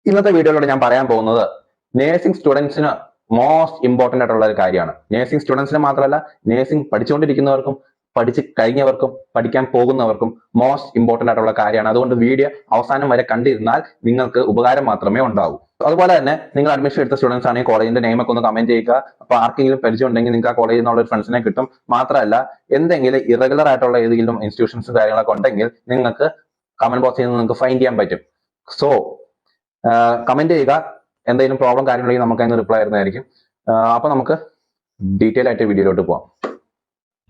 ഇന്നത്തെ വീഡിയോയിലൂടെ ഞാൻ പറയാൻ പോകുന്നത് നേഴ്സിംഗ് സ്റ്റുഡൻസിന് മോസ്റ്റ് ഇമ്പോർട്ടന്റ് ആയിട്ടുള്ള ഒരു കാര്യമാണ്. നേഴ്സിംഗ് സ്റ്റുഡൻസിന് മാത്രമല്ല, നേഴ്സിംഗ് പഠിച്ചുകൊണ്ടിരിക്കുന്നവർക്കും പഠിച്ച് കഴിഞ്ഞവർക്കും പഠിക്കാൻ പോകുന്നവർക്കും മോസ്റ്റ് ഇമ്പോർട്ടന്റ് ആയിട്ടുള്ള കാര്യമാണ്. അതുകൊണ്ട് വീഡിയോ അവസാനം വരെ കണ്ടിരുന്നാൽ നിങ്ങൾക്ക് ഉപകാരം മാത്രമേ ഉണ്ടാവൂ. അതുപോലെ തന്നെ നിങ്ങൾ അഡ്മിഷൻ എടുത്ത സ്റ്റുഡൻസ് ആണെങ്കിൽ കോളേജിന്റെ നെയിമൊക്കെ ഒന്ന് കമന്റ് ചെയ്യുക. അപ്പൊ ആർക്കെങ്കിലും പരിചയം ഉണ്ടെങ്കിൽ നിങ്ങൾക്ക് ആ കോളേജിൽ നിന്നുള്ള ഒരു ഫ്രണ്ട്സിനെ കിട്ടും. മാത്രമല്ല, എന്തെങ്കിലും ഇറഗുലർ ആയിട്ടുള്ള ഏതെങ്കിലും ഇൻസ്റ്റിറ്റ്യൂഷൻസ് കാര്യങ്ങളൊക്കെ ഉണ്ടെങ്കിൽ നിങ്ങൾക്ക് കമന്റ് ബോക്സിൽ നിന്ന് നിങ്ങൾക്ക് ഫൈൻഡ് ചെയ്യാൻ പറ്റും. സോ കമന്റ് ചെയ്യുക. എന്തെങ്കിലും പ്രോബ്ലം കാര്യങ്ങളുണ്ടെങ്കിൽ നമുക്ക് അതിന് റിപ്ലൈ തരുന്നതായിരിക്കും. അപ്പൊ നമുക്ക് ഡീറ്റെയിൽ ആയിട്ട് വീഡിയോയിലോട്ട് പോവാം.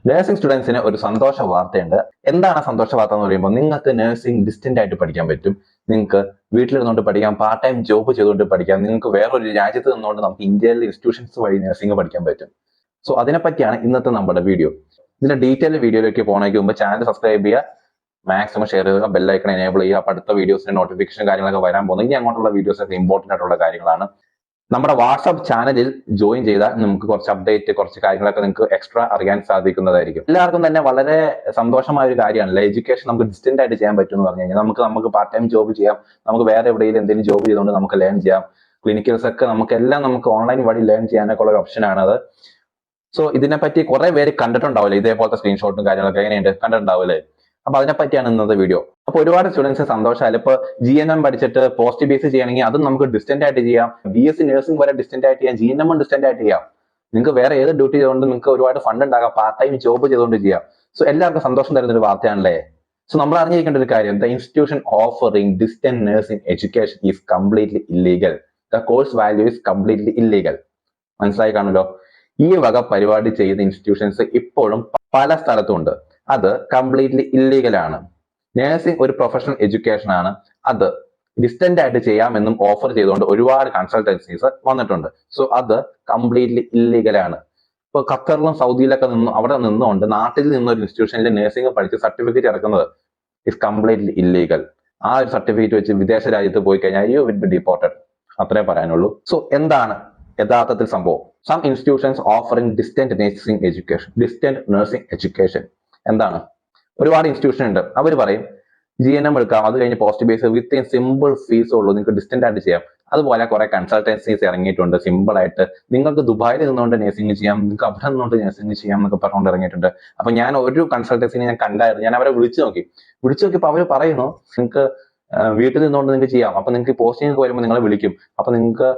നഴ്സിംഗ് സ്റ്റുഡൻസിന് ഒരു സന്തോഷ വാർത്തയുണ്ട്. എന്താണ് സന്തോഷ വാർത്ത എന്ന് പറയുമ്പോൾ, നിങ്ങൾക്ക് നഴ്സിംഗ് ഡിസ്റ്റന്റ് ആയിട്ട് പഠിക്കാൻ പറ്റും. നിങ്ങൾക്ക് വീട്ടിലിരുന്നുകൊണ്ട് പഠിക്കാം, പാർട്ട് ടൈം ജോബ് ചെയ്തുകൊണ്ട് പഠിക്കാം. നിങ്ങൾക്ക് വേറൊരു രാജ്യത്ത് നിന്നുകൊണ്ട് നമുക്ക് ഇന്ത്യയിലെ ഇൻസ്റ്റിറ്റ്യൂഷൻസ് വഴി നഴ്സിംഗ് പഠിക്കാൻ പറ്റും. സോ അതിനെപ്പറ്റിയാണ് ഇന്നത്തെ നമ്മുടെ വീഡിയോ. ഇതിന്റെ ഡീറ്റെയിൽ വീഡിയോയിലേക്ക് പോകുന്നതിന് മുമ്പ് ചാനൽ സബ്സ്ക്രൈബ് ചെയ്യുക, മാക്സിമം ഷെയർ ചെയ്യുക, ബെല്ലൈക്കൺ എനേബിൾ ചെയ്യുക. അപ്പൊ അടുത്ത വീഡിയോസിന്റെ നോട്ടിഫിക്കേഷൻ കാര്യങ്ങളൊക്കെ വരാൻ പോകുന്നത് ഇനി അങ്ങോട്ടുള്ള വീഡിയോസ് ഒക്കെ ഇമ്പോർട്ടന്റ് ആയിട്ടുള്ള കാര്യങ്ങളാണ്. നമ്മുടെ വാട്സ്ആപ്പ് ചാനലിൽ ജോയിൻ ചെയ്താൽ നമുക്ക് കുറച്ച് അപ്ഡേറ്റ്, കുറച്ച് കാര്യങ്ങളൊക്കെ നിങ്ങൾക്ക് എക്സ്ട്രാ അറിയാൻ സാധിക്കുന്നതായിരിക്കും. എല്ലാവർക്കും തന്നെ വളരെ സന്തോഷമായ ഒരു കാര്യമാണല്ലേ എഡ്യൂക്കേഷൻ നമുക്ക് ഡിസ്റ്റന്റ് ആയിട്ട് ചെയ്യാൻ പറ്റും എന്ന് പറഞ്ഞു കഴിഞ്ഞാൽ. നമുക്ക് പാർട്ട് ടൈം ജോബ് ചെയ്യാം, നമുക്ക് വേറെ എവിടെയെങ്കിലും എന്തെങ്കിലും ജോബ് ചെയ്തുകൊണ്ട് നമുക്ക് ലേൺ ചെയ്യാം. ക്ലിനിക്കൽസ് ഒക്കെ നമുക്ക് ഓൺലൈൻ വഴി ലേൺ ചെയ്യാനൊക്കെ ഉള്ള ഒരു ഓപ്ഷനാണത്. സോ ഇതിനെപ്പറ്റി കുറെ പേര് കണ്ടിട്ടുണ്ടാവില്ലേ, ഇതേപോലത്തെ സ്ക്രീൻഷോട്ടും കാര്യങ്ങളൊക്കെ എങ്ങനെയുണ്ട് കണ്ടിട്ടുണ്ടാവില്ലേ. അപ്പൊ അതിനെപ്പറ്റിയാണ് ഇന്നത്തെ വീഡിയോ. അപ്പൊ ഒരുപാട് സ്റ്റുഡൻസ് സന്തോഷമായാലും ഇപ്പൊ GNM പഠിച്ചിട്ട് പോസ്റ്റ് BSc ചെയ്യണമെങ്കിൽ അതും നമുക്ക് ഡിസ്റ്റന്റ് ആയിട്ട് ചെയ്യാം. BSc നഴ്സിംഗ് വരെ ഡിസ്റ്റന്റ് ആയിട്ട് ചെയ്യാം, GNM ഡിസ്റ്റന്റ് ആയിട്ട് ചെയ്യാം. നിങ്ങൾക്ക് വേറെ ഏത് ഡ്യൂട്ടി ചെയ്തുകൊണ്ട് നിങ്ങൾക്ക് ഒരുപാട് ഫണ്ട് ഉണ്ടാകാം, പാർട്ട് ടൈം ജോബ് ചെയ്തുകൊണ്ട് ചെയ്യാം. സോ എല്ലാവർക്കും സന്തോഷം തരുന്ന ഒരു വാർത്തയാണല്ലേ. സോ നമ്മൾ അറിഞ്ഞിരിക്കേണ്ട ഒരു കാര്യം, the institution offering distant nursing education is completely illegal. The course value is completely illegal. മനസ്സിലായി കാണുമല്ലോ. ഈ വക പരിപാടി ചെയ്യുന്ന ഇൻസ്റ്റിറ്റ്യൂഷൻസ് ഇപ്പോഴും പല സ്ഥലത്തും ഉണ്ട്. അത് കംപ്ലീറ്റ്ലി ഇല്ലീഗൽ ആണ്. നഴ്സിംഗ് ഒരു പ്രൊഫഷണൽ എഡ്യൂക്കേഷൻ ആണ്. അത് ഡിസ്റ്റന്റ് ആയിട്ട് ചെയ്യാമെന്നും ഓഫർ ചെയ്തുകൊണ്ട് ഒരുപാട് കൺസൾട്ടൻസീസ് വന്നിട്ടുണ്ട്. സോ അത് കംപ്ലീറ്റ്ലി ഇല്ലീഗൽ ആണ്. ഇപ്പൊ ഖത്തറിലും സൗദിയിലൊക്കെ അവിടെ നിന്നുകൊണ്ട് നാട്ടിൽ നിന്നൊരു ഇൻസ്റ്റിറ്റ്യൂഷനിൽ നഴ്സിംഗ് പഠിച്ച് സർട്ടിഫിക്കറ്റ് ഇറക്കുന്നത് ഇസ് കംപ്ലീറ്റ്ലി ഇല്ലീഗൽ. ആ ഒരു സർട്ടിഫിക്കറ്റ് വെച്ച് വിദേശ രാജ്യത്ത് പോയി കഴിഞ്ഞാൽ യു വിൽ ബി ഡിപ്പോർട്ടഡ്. അത്രേ പറയാനുള്ളൂ. സോ എന്താണ് യഥാർത്ഥത്തിൽ സംഭവം? Some institutions offering distant nursing education എന്താണ്? ഒരുപാട് ഇൻസ്റ്റിറ്റ്യൂഷൻ ഉണ്ട്. അവർ പറയും GNM എടുക്കാം, അത് കഴിഞ്ഞ് പോസ്റ്റ് ബേസ് വിത്ത് സിമ്പിൾ ഫീസ് ഉള്ളൂ, നിങ്ങൾക്ക് ഡിസ്റ്റന്റ് ആയിട്ട് ചെയ്യാം. അതുപോലെ കുറെ കൺസൾട്ടൻസീസ് ഇറങ്ങിയിട്ടുണ്ട്. സിമ്പിൾ ആയിട്ട് നിങ്ങൾക്ക് ദുബായിൽ നിന്നുകൊണ്ട് നഴ്സിംഗ് ചെയ്യാം, നിങ്ങൾക്ക് അവിടെ നിന്നുകൊണ്ട് നഴ്സിംഗ് ചെയ്യാം എന്നൊക്കെ പറഞ്ഞുകൊണ്ട് ഇറങ്ങിയിട്ടുണ്ട്. അപ്പൊ ഞാൻ ഒരു കൺസൾട്ടൻസിനെ ഞാൻ കണ്ടായിരുന്നു. ഞാൻ അവരെ വിളിച്ചു നോക്കിയപ്പോൾ അവർ പറയുന്നു, നിങ്ങൾക്ക് വീട്ടിൽ നിന്നുകൊണ്ട് നിങ്ങൾക്ക് ചെയ്യാം. അപ്പൊ നിങ്ങൾക്ക് പോസ്റ്റിംഗ് വരുമ്പോൾ നിങ്ങളെ വിളിക്കും. അപ്പൊ നിങ്ങൾക്ക്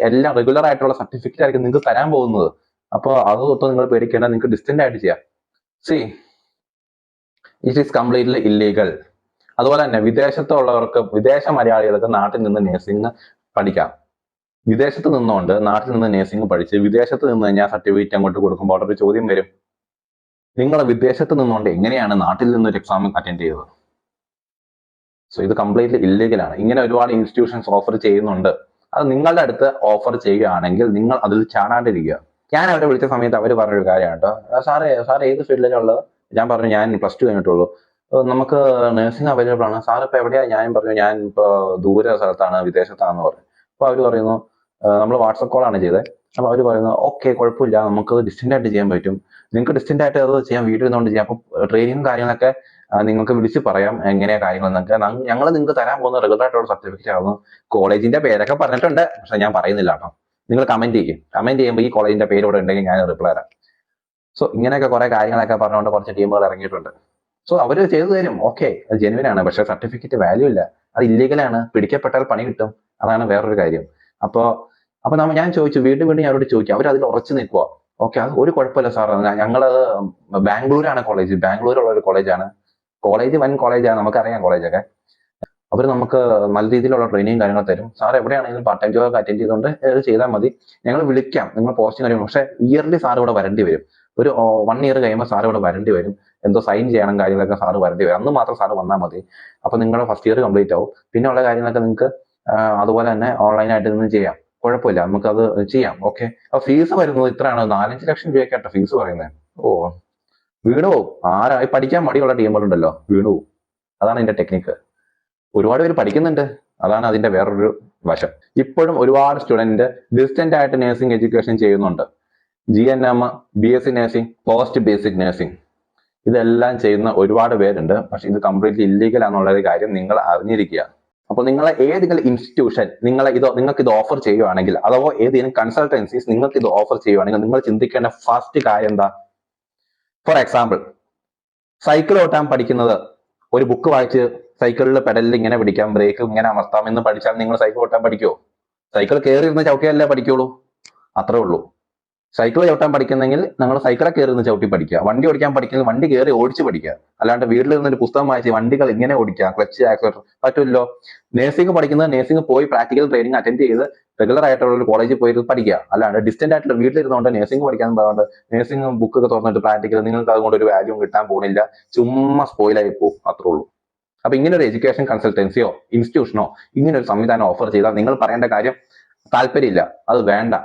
എല്ലാം റെഗുലർ ആയിട്ടുള്ള സർട്ടിഫിക്കറ്റ് ആയിരിക്കും നിങ്ങൾക്ക് തരാൻ പോകുന്നത്. അപ്പൊ അത് തൊട്ട് നിങ്ങൾ പേടിക്കേണ്ട, നിങ്ങൾക്ക് ഡിസ്റ്റന്റ് ആയിട്ട് ചെയ്യാം. C, it is completely illegal. അതുപോലെ തന്നെ വിദേശത്തുള്ളവർക്ക്, വിദേശ മലയാളികൾക്ക് നാട്ടിൽ നിന്ന് നഴ്സിംഗ് പഠിക്കാം. വിദേശത്ത് നിന്നുകൊണ്ട് നാട്ടിൽ നിന്ന് നഴ്സിംഗ് പഠിച്ച് വിദേശത്ത് നിന്ന് കഴിഞ്ഞാൽ സർട്ടിഫിക്കറ്റ് അങ്ങോട്ട് കൊടുക്കുമ്പോൾ അവിടെ ഒരു ചോദ്യം വരും, നിങ്ങൾ വിദേശത്ത് നിന്നുകൊണ്ട് എങ്ങനെയാണ് നാട്ടിൽ നിന്നൊരു എക്സാം അറ്റൻഡ് ചെയ്തത്? സോ ഇത് കംപ്ലീറ്റ്ലി ഇല്ലീഗൽ ആണ്. ഇങ്ങനെ ഒരുപാട് ഇൻസ്റ്റിറ്റ്യൂഷൻസ് ഓഫർ ചെയ്യുന്നുണ്ട്. അത് നിങ്ങളുടെ അടുത്ത് ഓഫർ ചെയ്യുകയാണെങ്കിൽ നിങ്ങൾ അതിൽ ചാടാണ്ടിരിക്കുക. ഞാൻ അവരെ വിളിച്ച സമയത്ത് അവർ പറഞ്ഞൊരു കാര്യമാണ് കേട്ടോ, സാറ് ഏത് ഫീൽഡിലാണ് ഉള്ളത്? ഞാൻ പറഞ്ഞു ഞാൻ +2 കഴിഞ്ഞിട്ടുള്ളൂ, നമുക്ക് നഴ്സിംഗ് അവൈലബിൾ ആണ്. സാർ ഇപ്പൊ എവിടെയാ? ഞാൻ പറഞ്ഞു ഞാൻ ഇപ്പൊ ദൂര സ്ഥലത്താണ്, വിദേശത്താണെന്ന് പറഞ്ഞു. അപ്പൊ അവർ പറയുന്നു, നമ്മൾ വാട്സപ്പ് കോളാണ് ചെയ്തത്. അപ്പൊ അവർ പറയുന്നു, ഓക്കെ കുഴപ്പമില്ല, നമുക്ക് ഡിസ്റ്റന്റ് ആയിട്ട് ചെയ്യാൻ പറ്റും, നിങ്ങൾക്ക് ഡിസ്റ്റന്റ് ആയിട്ട് അത് ചെയ്യാം, വീട്ടിൽ നിന്നുകൊണ്ട് ചെയ്യാം. അപ്പൊ ട്രെയിനിങ് കാര്യങ്ങളൊക്കെ നിങ്ങൾക്ക് വിളിച്ച് പറയാം എങ്ങനെയാ കാര്യങ്ങൾ എന്നൊക്കെ. ഞങ്ങൾ നിങ്ങൾക്ക് തരാൻ പോകുന്ന റെഗുലർ ആയിട്ടുള്ള സർട്ടിഫിക്കറ്റ് ആവുന്നു. കോളേജിന്റെ പേരൊക്കെ പറഞ്ഞിട്ടുണ്ട്, പക്ഷെ ഞാൻ പറയുന്നില്ല കേട്ടോ. നിങ്ങൾ കമന്റ് ചെയ്യുമ്പോൾ ഈ കോളേജിന്റെ പേര് ഇവിടെ ഉണ്ടെങ്കിൽ ഞാൻ റിപ്ലൈ തരാം. സോ ഇങ്ങനെയൊക്കെ കുറെ കാര്യങ്ങളൊക്കെ പറഞ്ഞുകൊണ്ട് കുറച്ച് ടീമുകൾ ഇറങ്ങിയിട്ടുണ്ട്. സോ അവർ ചെയ്തു തരും, ഓക്കെ, അത് ജെനുവിൻ ആണ്. പക്ഷെ സർട്ടിഫിക്കറ്റ് വാല്യൂ ഇല്ല, അത് ഇല്ലീഗലാണ്. പിടിക്കപ്പെട്ടാൽ പണി കിട്ടും, അതാണ് വേറൊരു കാര്യം. അപ്പൊ ഞാൻ ചോദിച്ചു, വീണ്ടും ഞാൻ അവരോട് ചോദിക്കും, അവർ അതിൽ ഉറച്ചു നിൽക്കുക. ഓക്കെ, അത് ഒരു കുഴപ്പമില്ല സാർ, ഞങ്ങള് ബാംഗ്ലൂരാണ് കോളേജ്, ബാംഗ്ലൂരുള്ള ഒരു കോളേജാണ്, കോളേജ് വൻ കോളേജാണ്, നമുക്കറിയാം കോളേജൊക്കെ. അവർ നമുക്ക് നല്ല രീതിയിലുള്ള ട്രെയിനിങ് കാര്യങ്ങൾ തരും. സാർ എവിടെയാണെങ്കിലും പാർട്ട് ടൈം ജോബ് അറ്റൻഡ് ചെയ്തുകൊണ്ട് ഇത് ചെയ്താൽ മതി, ഞങ്ങൾ വിളിക്കാം, നിങ്ങൾ പോസ്റ്റിംഗ് കാര്യം. പക്ഷെ ഇയർലി സാർ ഇവിടെ വരേണ്ടി വരും. ഒരു 1 ഇയർ കഴിയുമ്പോൾ സാർ ഇവിടെ വരേണ്ടി വരും. എന്തോ സൈൻ ചെയ്യണം കാര്യങ്ങളൊക്കെ സാറ് വരേണ്ടി വരും. അന്ന് മാത്രം സാറ് വന്നാൽ മതി. അപ്പൊ നിങ്ങളുടെ ഫസ്റ്റ് ഇയർ കംപ്ലീറ്റ് ആവും. പിന്നെ ഉള്ള കാര്യങ്ങളൊക്കെ നിങ്ങൾക്ക് അതുപോലെ തന്നെ ഓൺലൈനായിട്ട് നിന്ന് ചെയ്യാം, കുഴപ്പമില്ല, നമുക്കത് ചെയ്യാം. ഓക്കെ, അപ്പൊ ഫീസ് വരുന്നത് ഇത്രയാണ്, 4-5 ലക്ഷം രൂപയ്ക്കാട്ടോ ഫീസ് പറയുന്നത്. ഓ, വീണു പോവും. പഠിക്കാൻ മടിയുള്ള ടീമുകളുണ്ടല്ലോ, വീണു പോവും. അതാണ് ഇതിന്റെ ടെക്നിക്ക്. ഒരുപാട് പേര് പഠിക്കുന്നുണ്ട്, അതാണ് അതിന്റെ വേറൊരു വശം. ഇപ്പോഴും ഒരുപാട് സ്റ്റുഡന്റ് ഡിസ്റ്റന്റ് ആയിട്ട് നഴ്സിംഗ് എഡ്യൂക്കേഷൻ ചെയ്യുന്നുണ്ട്. GNM, BSc nursing, post basic nursing, ഇതെല്ലാം ചെയ്യുന്ന ഒരുപാട് പേരുണ്ട്. പക്ഷെ ഇത് കംപ്ലീറ്റ്ലി ഇല്ലീഗൽ ആണെന്നുള്ള ഒരു കാര്യം നിങ്ങൾ അറിഞ്ഞിരിക്കുക. അപ്പോൾ നിങ്ങളെ ഏതെങ്കിലും ഇൻസ്റ്റിറ്റ്യൂഷൻ നിങ്ങൾക്ക് ഇത് ഓഫർ ചെയ്യുവാണെങ്കിൽ, അഥവാ ഏതെങ്കിലും കൺസൾട്ടൻസീസ് നിങ്ങൾക്ക് ഇത് ഓഫർ ചെയ്യുവാണെങ്കിൽ നിങ്ങൾ ചിന്തിക്കേണ്ട ഫസ്റ്റ് കാര്യം എന്താ? ഫോർ എക്സാമ്പിൾ, സൈക്കിൾ ഓട്ടാൻ പഠിക്കുന്നത് ഒരു ബുക്ക് വായിച്ച് സൈക്കിളിൽ പെഡലിൽ ഇങ്ങനെ പിടിക്കാം, ബ്രേക്ക് ഇങ്ങനെ അമർത്താം എന്ന് പഠിച്ചാൽ നിങ്ങൾ സൈക്കിൾ ഓട്ടാൻ പഠിക്കുമോ? സൈക്കിൾ കയറി ഇരുന്ന് ചവിട്ടിയാലേ പഠിക്കുള്ളൂ, അത്രേ ഉള്ളൂ. സൈക്കിൾ ചവിട്ടാൻ പഠിക്കുന്നെങ്കിൽ നിങ്ങൾ സൈക്കിളെ കയറി നിന്ന് ചവിട്ടി പഠിക്കുക. വണ്ടി ഓടിക്കാൻ പഠിക്കുന്നത് വണ്ടി കയറി ഓടിച്ച് പഠിക്കുക. അല്ലാണ്ട് വീട്ടിൽ നിന്നൊരു പുസ്തകം വായിച്ച് വണ്ടികൾ ഇങ്ങനെ ഓടിക്കുക, ക്ലച്ച് ആക്സിലേറ്റർ പറ്റില്ലല്ലോ. നേഴ്സിംഗ് പഠിക്കുന്നത് നേഴ്സിംഗ് പോയി പ്രാക്ടിക്കൽ ട്രെയിനിങ് അറ്റൻഡ് ചെയ്ത് റെഗുലർ ആയിട്ടുള്ള ഒരു കോളേജിൽ പോയി പഠിക്കുക. അല്ലാണ്ട് ഡിസ്റ്റന്റ് ആയിട്ടുള്ള വീട്ടിലിരുന്നുകൊണ്ട് നേഴ്സിംഗ് പഠിക്കാൻ പോകാണ്ട് നേഴ്സിംഗ് ബുക്ക് ഒക്കെ തുറന്നിട്ട് പ്രാക്ടിക്കൽ നിങ്ങൾക്ക് അതുകൊണ്ട് ഒരു വാല്യൂ കിട്ടാൻ പോകുന്നില്ല, ചുമ്മാ സ്പോയിലായി പോകും, അത്രേ ഉള്ളൂ. അപ്പൊ ഇങ്ങനെ ഒരു എഡ്യൂക്കേഷൻ കൺസൾട്ടൻസിയോ ഇൻസ്റ്റിറ്റ്യൂഷനോ ഇങ്ങനെ ഒരു സംവിധാനം ഓഫർ ചെയ്താൽ നിങ്ങൾ പറയേണ്ട കാര്യം താല്പര്യമില്ല, അത് വേണ്ട.